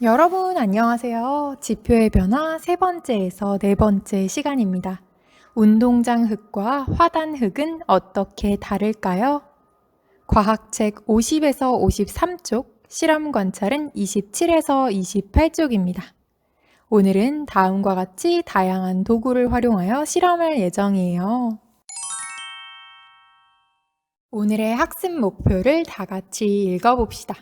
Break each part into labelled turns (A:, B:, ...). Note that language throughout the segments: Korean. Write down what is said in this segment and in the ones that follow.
A: 여러분 안녕하세요. 지표의 변화 세 번째에서 네 번째 시간입니다. 운동장 흙과 화단 흙은 어떻게 다를까요? 과학책 50에서 53쪽, 실험 관찰은 27에서 28쪽입니다. 오늘은 다음과 같이 다양한 도구를 활용하여 실험할 예정이에요. 오늘의 학습 목표를 다 같이 읽어봅시다.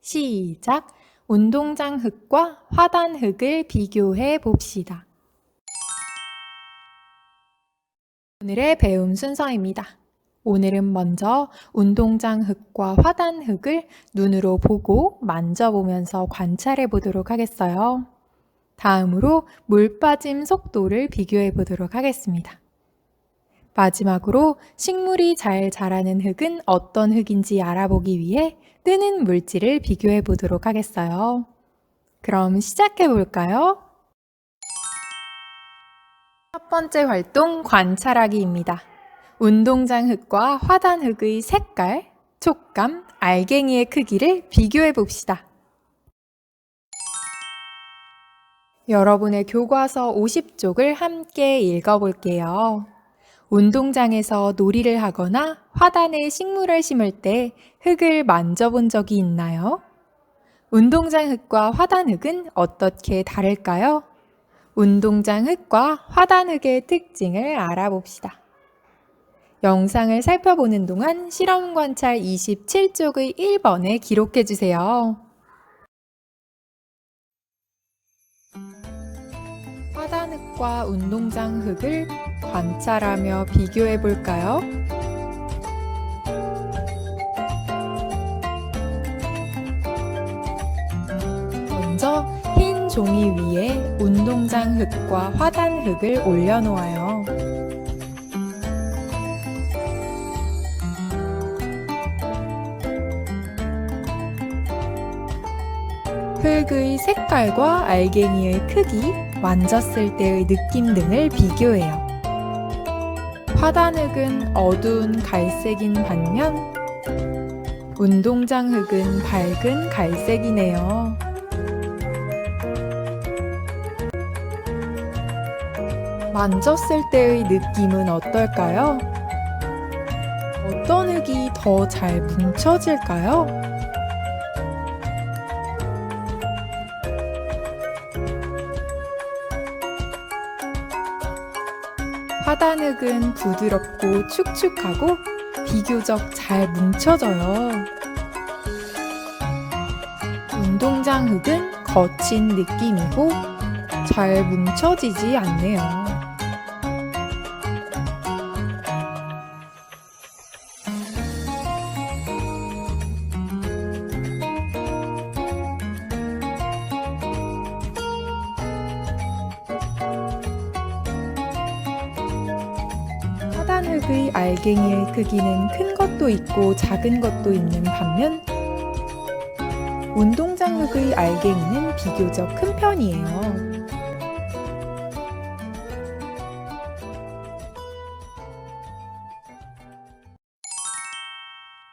A: 시작! 운동장 흙과 화단 흙을 비교해 봅시다. 오늘의 배움 순서입니다. 오늘은 먼저 운동장 흙과 화단 흙을 눈으로 보고 만져보면서 관찰해 보도록 하겠어요. 다음으로 물 빠짐 속도를 비교해 보도록 하겠습니다. 마지막으로 식물이 잘 자라는 흙은 어떤 흙인지 알아보기 위해 뜨는 물질을 비교해 보도록 하겠어요. 그럼 시작해 볼까요? 첫 번째 활동 관찰하기입니다. 운동장 흙과 화단 흙의 색깔, 촉감, 알갱이의 크기를 비교해 봅시다. 여러분의 교과서 50쪽을 함께 읽어볼게요. 운동장에서 놀이를 하거나 화단에 식물을 심을 때 흙을 만져본 적이 있나요? 운동장 흙과 화단 흙은 어떻게 다를까요? 운동장 흙과 화단 흙의 특징을 알아봅시다. 영상을 살펴보는 동안 실험 관찰 27쪽의 1번에 기록해 주세요. 화단 흙과 운동장 흙을 관찰하며 비교해 볼까요? 먼저 흰 종이 위에 운동장 흙과 화단 흙을 올려놓아요. 흙의 색깔과 알갱이의 크기, 만졌을 때의 느낌 등을 비교해요. 화단 흙은 어두운 갈색인 반면 운동장 흙은 밝은 갈색이네요. 만졌을 때의 느낌은 어떨까요? 어떤 흙이 더 잘 뭉쳐질까요? 화단 흙은 부드럽고 축축하고 비교적 잘 뭉쳐져요. 운동장 흙은 거친 느낌이고 잘 뭉쳐지지 않네요. 화단 흙의 알갱이의 크기는 큰 것도 있고 작은 것도 있는 반면 운동장 흙의 알갱이는 비교적 큰 편이에요.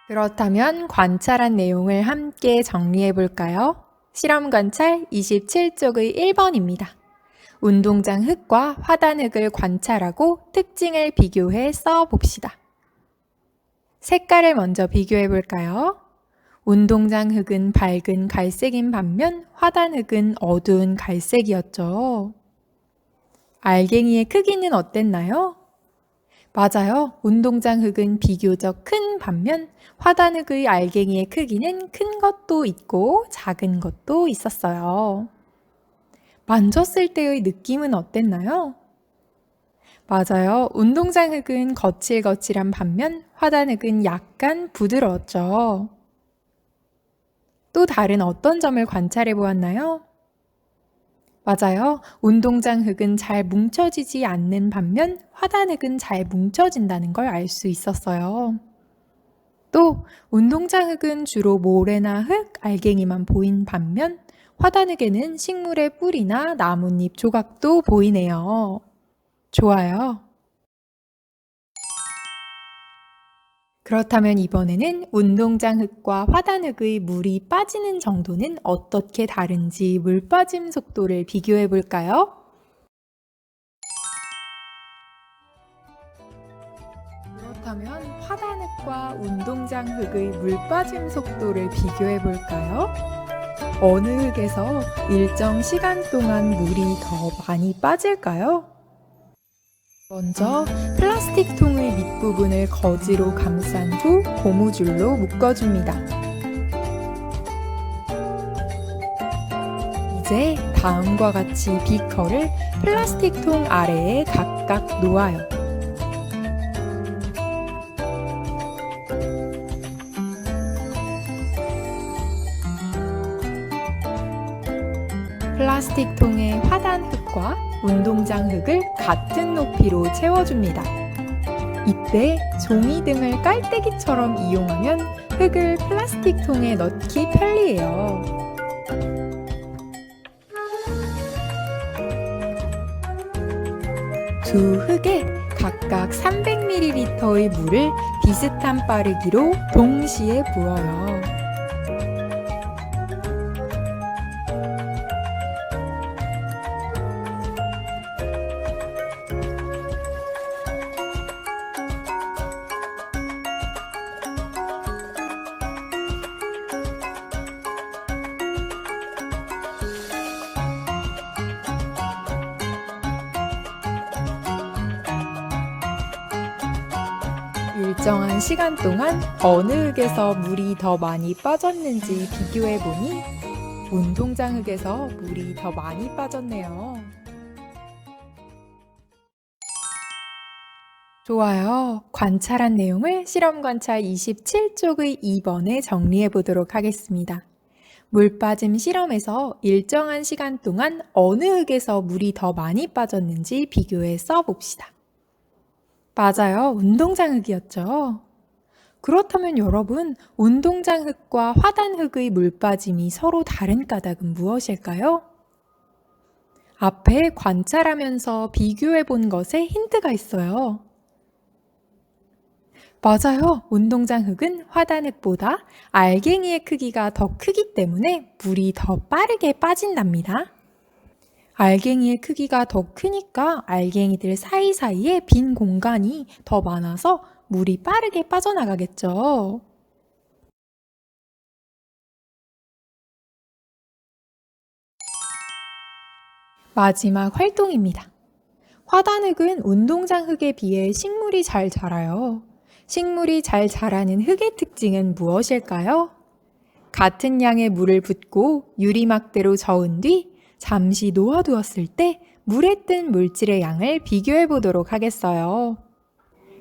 A: 그렇다면 관찰한 내용을 함께 정리해 볼까요? 실험 관찰 27쪽의 1번입니다. 운동장 흙과 화단 흙을 관찰하고 특징을 비교해 써 봅시다. 색깔을 먼저 비교해 볼까요? 운동장 흙은 밝은 갈색인 반면 화단 흙은 어두운 갈색이었죠. 알갱이의 크기는 어땠나요? 맞아요. 운동장 흙은 비교적 큰 반면 화단 흙의 알갱이의 크기는 큰 것도 있고 작은 것도 있었어요. 만졌을 때의 느낌은 어땠나요? 맞아요. 운동장 흙은 거칠거칠한 반면 화단 흙은 약간 부드러웠죠. 또 다른 어떤 점을 관찰해 보았나요? 맞아요. 운동장 흙은 잘 뭉쳐지지 않는 반면 화단 흙은 잘 뭉쳐진다는 걸 알 수 있었어요. 또 운동장 흙은 주로 모래나 흙, 알갱이만 보인 반면 화단 흙에는 식물의 뿌리나 나뭇잎 조각도 보이네요. 좋아요. 그렇다면 이번에는 운동장 흙과 화단흙의 물이 빠지는 정도는 어떻게 다른지 물 빠짐 속도를 비교해 볼까요? 그렇다면 화단흙과 운동장 흙의 물 빠짐 속도를 비교해 볼까요? 어느 흙에서 일정 시간 동안 물이 더 많이 빠질까요? 먼저 플라스틱 통의 밑부분을 거즈로 감싼 후 고무줄로 묶어줍니다. 이제 다음과 같이 비커를 플라스틱 통 아래에 각각 놓아요. 플라스틱 통에 화단 흙과 운동장 흙을 같은 높이로 채워줍니다. 이때 종이 등을 깔때기처럼 이용하면 흙을 플라스틱 통에 넣기 편리해요. 두 흙에 각각 300ml의 물을 비슷한 빠르기로 동시에 부어요. 일정한 시간 동안 어느 흙에서 물이 더 많이 빠졌는지 비교해 보니 운동장 흙에서 물이 더 많이 빠졌네요. 좋아요. 관찰한 내용을 실험 관찰 27쪽의 2번에 정리해 보도록 하겠습니다. 물 빠짐 실험에서 일정한 시간 동안 어느 흙에서 물이 더 많이 빠졌는지 비교해 써봅시다. 맞아요. 운동장 흙이었죠. 그렇다면 여러분, 운동장 흙과 화단 흙의 물 빠짐이 서로 다른 까닭은 무엇일까요? 앞에 관찰하면서 비교해 본 것에 힌트가 있어요. 맞아요. 운동장 흙은 화단 흙보다 알갱이의 크기가 더 크기 때문에 물이 더 빠르게 빠진답니다. 알갱이의 크기가 더 크니까 알갱이들 사이사이에 빈 공간이 더 많아서 물이 빠르게 빠져나가겠죠. 마지막 활동입니다. 화단흙은 운동장 흙에 비해 식물이 잘 자라요. 식물이 잘 자라는 흙의 특징은 무엇일까요? 같은 양의 물을 붓고 유리막대로 저은 뒤 잠시 놓아두었을 때 물에 뜬 물질의 양을 비교해 보도록 하겠어요.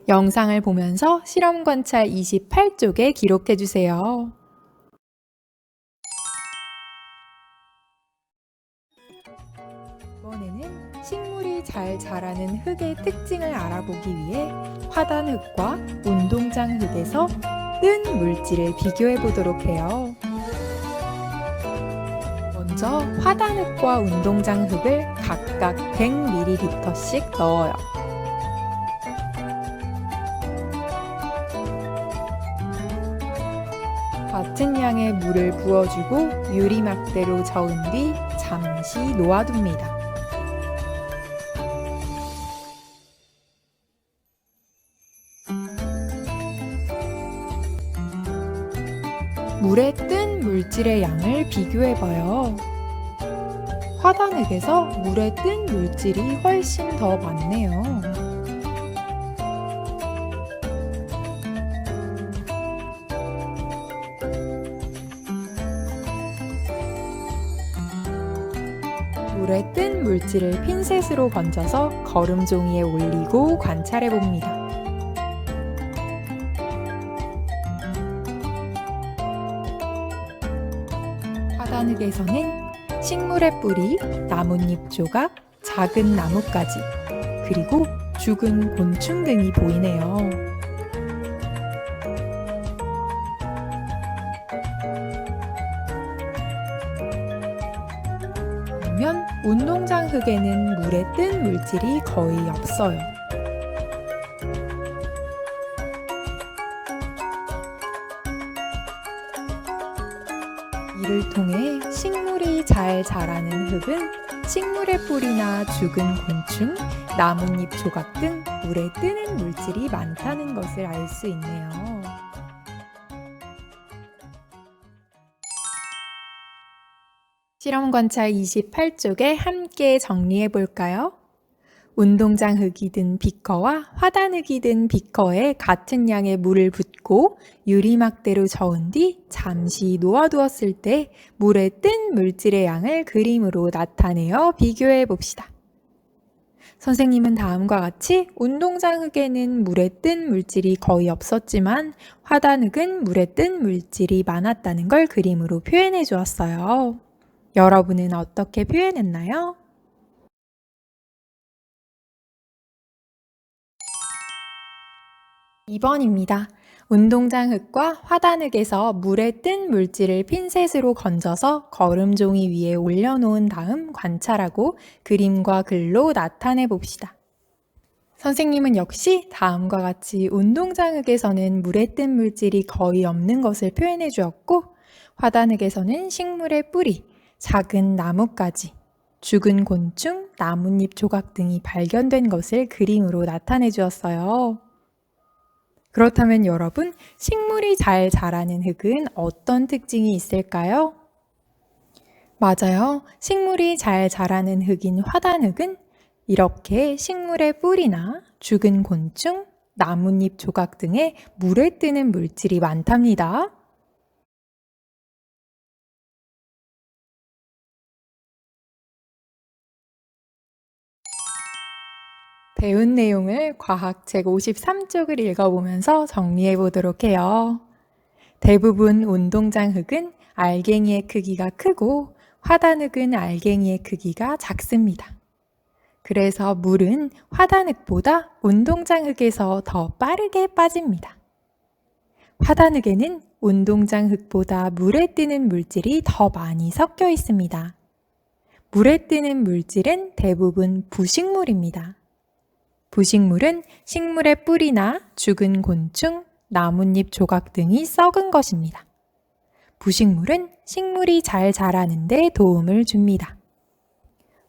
A: 영상을 보면서 실험 관찰 28쪽에 기록해 주세요. 이번에는 식물이 잘 자라는 흙의 특징을 알아보기 위해 화단 흙과 운동장 흙에서 뜬 물질을 비교해 보도록 해요. 먼저 화단 흙과 운동장 흙을 각각 100ml씩 넣어요. 같은 양의 물을 부어주고 유리막대로 저은 뒤 잠시 놓아둡니다. 물에 뜬 물질의 양을 비교해봐요. 화단흙에서 물에 뜬 물질이 훨씬 더 많네요. 물에 뜬 물질을 핀셋으로 건져서 거름종이에 올리고 관찰해봅니다. 화단흙에서는 식물의 뿌리, 나뭇잎 조각, 작은 나뭇가지, 그리고 죽은 곤충 등이 보이네요. 반면 운동장 흙에는 물에 뜬 물질이 거의 없어요. 통해 식물이 잘 자라는 흙은 식물의 뿌리나 죽은 곤충, 나뭇잎 조각 등 물에 뜨는 물질이 많다는 것을 알 수 있네요. 실험 관찰 28쪽에 함께 정리해 볼까요? 운동장 흙이 든 비커와 화단 흙이 든 비커에 같은 양의 물을 붓고 유리막대로 저은 뒤 잠시 놓아두었을 때 물에 뜬 물질의 양을 그림으로 나타내어 비교해 봅시다. 선생님은 다음과 같이 운동장 흙에는 물에 뜬 물질이 거의 없었지만 화단 흙은 물에 뜬 물질이 많았다는 걸 그림으로 표현해 주었어요. 여러분은 어떻게 표현했나요? 2번입니다. 운동장 흙과 화단 흙에서 물에 뜬 물질을 핀셋으로 건져서 거름종이 위에 올려놓은 다음 관찰하고 그림과 글로 나타내 봅시다. 선생님은 역시 다음과 같이 운동장 흙에서는 물에 뜬 물질이 거의 없는 것을 표현해 주었고 화단 흙에서는 식물의 뿌리, 작은 나뭇가지, 죽은 곤충, 나뭇잎 조각 등이 발견된 것을 그림으로 나타내 주었어요. 그렇다면 여러분, 식물이 잘 자라는 흙은 어떤 특징이 있을까요? 맞아요. 식물이 잘 자라는 흙인 화단 흙은 이렇게 식물의 뿌리나 죽은 곤충, 나뭇잎 조각 등의 물에 뜨는 물질이 많답니다. 배운 내용을 과학책 53쪽을 읽어보면서 정리해 보도록 해요. 대부분 운동장 흙은 알갱이의 크기가 크고 화단 흙은 알갱이의 크기가 작습니다. 그래서 물은 화단 흙보다 운동장 흙에서 더 빠르게 빠집니다. 화단 흙에는 운동장 흙보다 물에 뜨는 물질이 더 많이 섞여 있습니다. 물에 뜨는 물질은 대부분 부식물입니다. 부식물은 식물의 뿌리나 죽은 곤충, 나뭇잎 조각 등이 썩은 것입니다. 부식물은 식물이 잘 자라는 데 도움을 줍니다.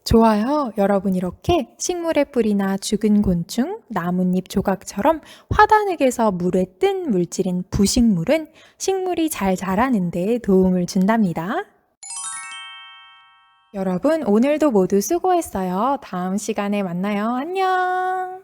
A: 좋아요. 여러분 이렇게 식물의 뿌리나 죽은 곤충, 나뭇잎 조각처럼 화단 흙에서 물에 뜬 물질인 부식물은 식물이 잘 자라는 데 도움을 준답니다. 여러분 오늘도 모두 수고했어요. 다음 시간에 만나요. 안녕.